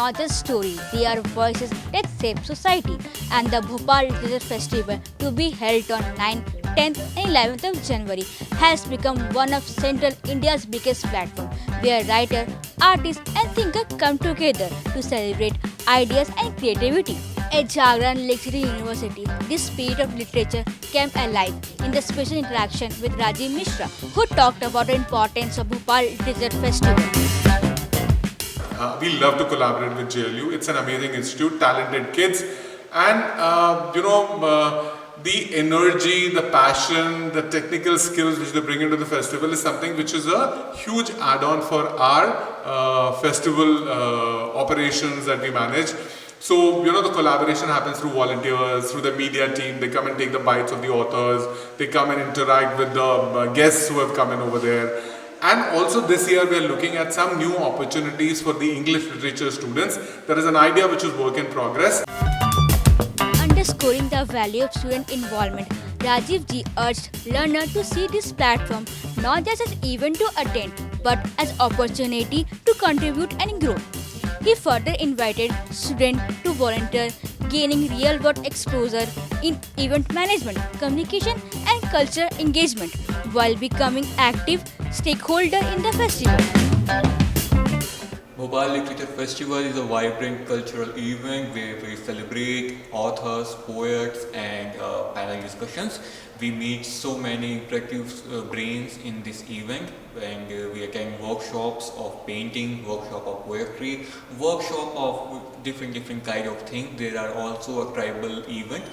not just stories, they are voices that shape society. And the Bhopal Literature Festival, to be held on 9th, 10th and 11th of January, has become one of Central India's biggest platforms, where writers, artists and thinkers come together to celebrate ideas and creativity. At Jagran Lecture University, this spirit of literature came alive in the special interaction with Rajiv Mishra, who talked about the importance of Bhopal Literature Festival. We love to collaborate with JLU. It's an amazing institute, talented kids, and the energy, the passion, the technical skills which they bring into the festival is something which is a huge add-on for our festival operations that we manage. So, the collaboration happens through volunteers, through the media team. They come and take the bites of the authors. They come and interact with the guests who have come in over there. And also this year we are looking at some new opportunities for the English literature students. There is an idea which is work in progress. Underscoring the value of student involvement, Rajiv Ji urged learners to see this platform not just as event to attend, but as opportunity to contribute and grow. He further invited students to volunteer, gaining real-world exposure in event management, communication and cultural engagement, while becoming active stakeholder in the festival. Bhopal Literature Festival is a vibrant cultural event where we celebrate authors, poets and panel discussions. We meet so many interactive brains in this event, and we attend workshops of painting, workshop of poetry, workshop of different kind of things. There are also a tribal event.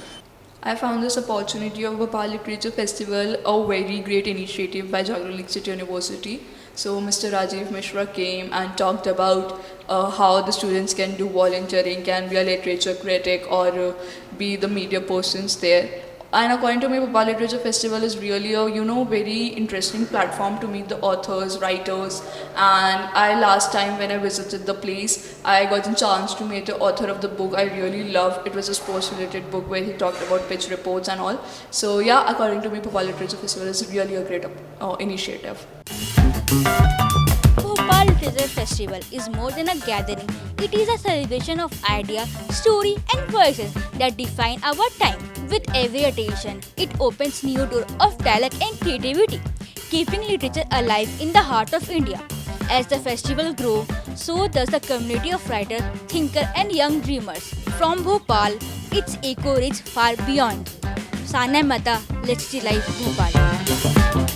I found this opportunity of Bhopal Literature Festival a very great initiative by Jagran Lecture University. So Mr. Rajiv Mishra came and talked about how the students can do volunteering, can be a literature critic or be the media persons there. And according to me, Bhopal Literature Festival is really a very interesting platform to meet the authors, writers. And last time when I visited the place, I got a chance to meet the author of the book I really loved. It was a sports-related book where he talked about pitch reports and all. So yeah, according to me, Bhopal Literature Festival is really a great initiative. Bhopal Literature Festival is more than a gathering. It is a celebration of ideas, story and voices that define our time. With every attention, it opens new doors of dialogue and creativity, keeping literature alive in the heart of India. As the festival grows, so does the community of writers, thinkers and young dreamers. From Bhopal, its echo reaches far beyond. Sana Mata, Let's See Life, Bhopal.